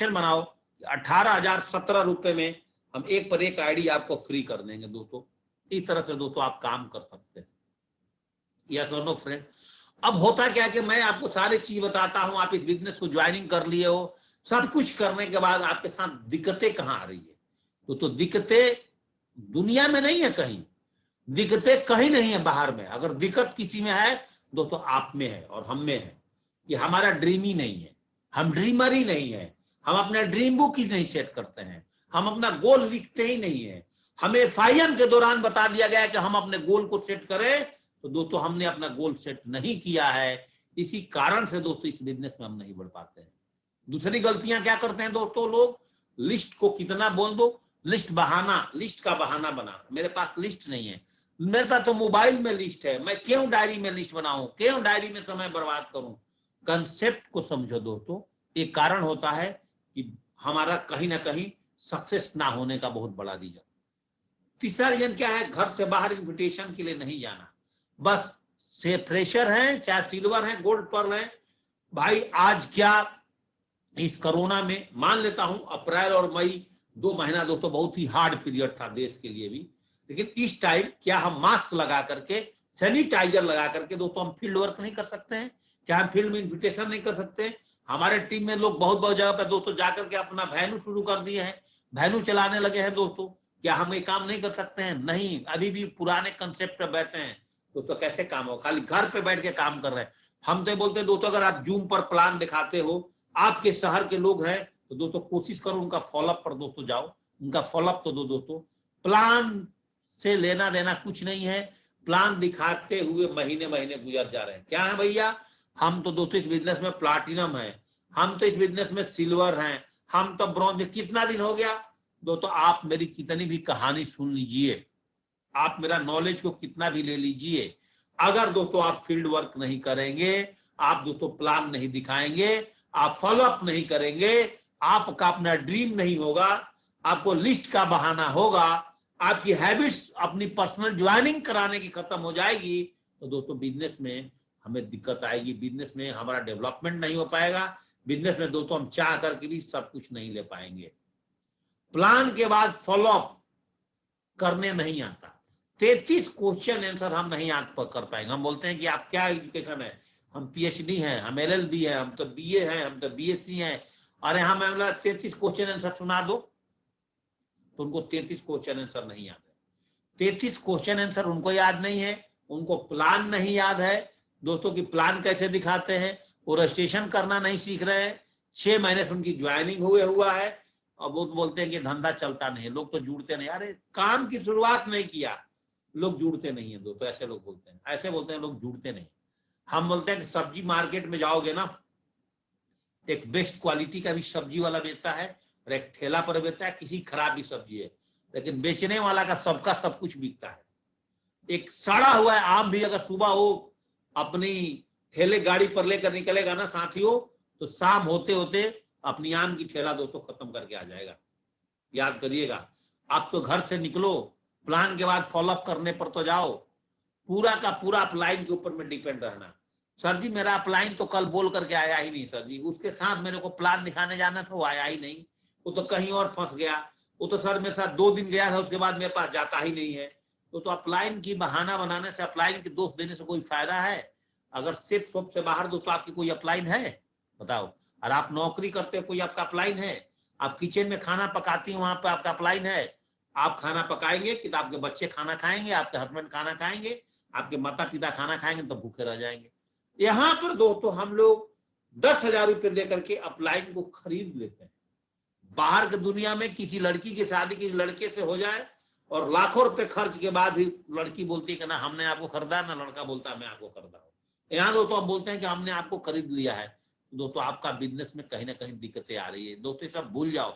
बनाओ, 18,017 रुपए में हम एक पर एक आईडी आपको फ्री कर देंगे दोस्तों। इस तरह से दोस्तों आप काम कर सकते हैं। यस और नो फ्रेंड। अब होता क्या है कि मैं आपको सारी चीज बताता हूं, आप इस बिजनेस को ज्वाइनिंग कर लिए हो, सब कुछ करने के बाद आपके साथ दिक्कतें कहां आ रही है? तो दिक्कतें दुनिया में नहीं है कहीं, दिक्कतें कहीं नहीं है बाहर में। अगर दिक्कत किसी में है दोस्तों आप में है और हम में है कि हमारा ड्रीम ही नहीं है, हम ड्रीमर ही नहीं है, हम अपना ड्रीम बुक ही नहीं सेट करते हैं, हम अपना गोल लिखते ही नहीं है। हमें FIM के दौरान बता दिया गया है कि हम अपने गोल को सेट करें, तो दोस्तों हमने अपना गोल सेट नहीं किया है। इसी कारण से दोस्तों इस बिजनेस में हम नहीं बढ़ पाते हैं। दूसरी गलतियां क्या करते हैं दोस्तों लोग? लिस्ट को कितना बोल दो, लिस्ट बहाना, लिस्ट का बहाना बना, मेरे पास लिस्ट नहीं है, मेरे पास तो मोबाइल में लिस्ट है, मैं क्यों डायरी में लिस्ट बनाऊं, क्यों डायरी में समय बर्बाद करूं? कंसेप्ट को समझो दोस्तों। एक कारण होता है कि हमारा कहीं ना कहीं सक्सेस ना होने का बहुत बड़ा रीजन। तीसरा रीजन क्या है? घर से बाहर इन्विटेशन के लिए नहीं जाना। बस से फ्रेशर हैं, चाहे सिल्वर हैं, गोल्ड पर्ल हैं, भाई आज क्या इस कोरोना में, मान लेता हूं अप्रैल और मई 2 महीना दोस्तों बहुत ही हार्ड पीरियड था देश के लिए भी, लेकिन इस टाइम क्या हम मास्क लगा करके, सैनिटाइजर लगा करके दोस्तों हम फील्ड वर्क नहीं कर सकते हैं? क्या हम फील्ड में इन्विटेशन नहीं कर सकते? हमारे टीम में लोग बहुत बहुत जगह पे दोस्तों जाकर के अपना वैन्यू शुरू कर दिए हैं, वैन्यू चलाने लगे हैं दोस्तों। क्या हम ये काम नहीं कर सकते हैं? नहीं, अभी भी पुराने कंसेप्ट पे बैठे हैं दोस्तों। कैसे काम हो? खाली घर पे बैठ के काम कर रहे हैं। हम तो बोलते हैं दोस्तों अगर आप जूम पर प्लान दिखाते हो, आपके शहर के लोग हैं, तो दोस्तों कोशिश करो उनका फॉलोअप पर दोस्तों जाओ, उनका फॉलोअप तो दो दोस्तों। प्लान से लेना देना कुछ नहीं है, प्लान दिखाते हुए महीने महीने गुजर जा रहे हैं। क्या है भैया? हम तो दोस्तों इस बिजनेस में प्लाटिनम है, हम तो इस बिजनेस में सिल्वर हैं, हम तो ब्रॉन्ज। कितना दिन हो गया दोस्तों? आप मेरी कितनी भी कहानी सुन लीजिए, आप मेरा नॉलेज को कितना भी ले लीजिए, अगर दोस्तों आप फील्ड वर्क नहीं करेंगे, आप दोस्तों प्लान नहीं दिखाएंगे, आप फॉलोअप नहीं करेंगे, आपका अपना ड्रीम नहीं होगा, आपको लिस्ट का बहाना होगा, आपकी हैबिट्स अपनी पर्सनल ज्वाइनिंग कराने की खत्म हो जाएगी, तो दोस्तों बिजनेस में हमें दिक्कत आएगी, बिजनेस में हमारा डेवलपमेंट नहीं हो पाएगा, बिजनेस में दोस्तों हम चाह करके भी सब कुछ नहीं ले पाएंगे। प्लान के बाद फॉलोअप करने नहीं आता। 33 क्वेश्चन आंसर हम नहीं कर पाएंगे। हम बोलते हैं कि आप क्या एजुकेशन है? हम PhD हैं, हम LLB हैं, हम तो BA हैं, हम तो BSc हैं। अरे हम 33 क्वेश्चन आंसर सुना दो, तो उनको 33 क्वेश्चन आंसर नहीं याद है। 33 क्वेश्चन आंसर उनको याद नहीं है, उनको प्लान नहीं याद है दोस्तों की प्लान कैसे दिखाते हैं। वो रजिस्ट्रेशन करना नहीं सीख रहे हैं, 6 महीने से उनकी ज्वाइनिंग हुआ है, और वो बोलते हैं कि धंधा चलता नहीं है, लोग तो जुड़ते नहीं। अरे काम की शुरुआत नहीं किया, लोग जुड़ते नहीं है दोस्तों। ऐसे लोग बोलते हैं, ऐसे बोलते हैं लोग जुड़ते नहीं। हम बोलते हैं कि सब्जी मार्केट में जाओगे ना, एक बेस्ट क्वालिटी का भी सब्जी वाला बेचता है और एक ठेला पर बेचता है, किसी खराब भी सब्जी है, लेकिन बेचने वाला का सबका सब कुछ बिकता है। एक सड़ा हुआ है आम भी अगर सुबह वो अपनी ठेले गाड़ी पर लेकर निकलेगा ना साथियों, तो शाम होते होते अपनी आम की ठेला दोस्तों खत्म करके आ जाएगा। याद करिएगा, आप तो घर से निकलो, प्लान के बाद फॉलोअप करने पर तो जाओ। पूरा का पूरा अपलाइन के ऊपर में डिपेंड रहना। सर जी मेरा अपलाइन तो कल बोल करके आया ही नहीं सर जी, उसके साथ मेरे को प्लान दिखाने जाना था, वो आया ही नहीं, वो तो कहीं और फंस गया, वो तो सर मेरे साथ 2 दिन गया था, उसके बाद मेरे पास जाता ही नहीं है। तो अपलाइन की बहाना बनाने से, अपलाइन की दोस्त देने से कोई फायदा है? अगर सिर्फ सब से बाहर दोस्तों आपकी कोई अपलाइन है बताओ? और आप नौकरी करते हो, कोई आपका अपलाइन है? आप किचन में खाना पकाती हैं, वहां पर आपका अपलाइन है? आप खाना पकाएंगे कि आपके बच्चे खाना खाएंगे, आपके हस्बैंड खाना खाएंगे, आपके माता पिता खाना खाएंगे, तो भूखे रह जाएंगे। यहाँ पर दोस्तों हम लोग 10,000 रुपए देकर के अपलाइन को खरीद लेते हैं। बाहर की दुनिया में किसी लड़की की शादी किसी लड़के से हो जाए और लाखों रुपए खर्च के बाद भी लड़की बोलती है कि ना हमने आपको खरीदा, ना लड़का बोलता है मैं आपको खरीदा हूं। यहाँ दोस्तों हम बोलते हैं कि हमने आपको खरीद लिया है। दोस्तों आपका बिजनेस में कहीं ना कहीं दिक्कतें आ रही है दोस्तों, सब भूल जाओ।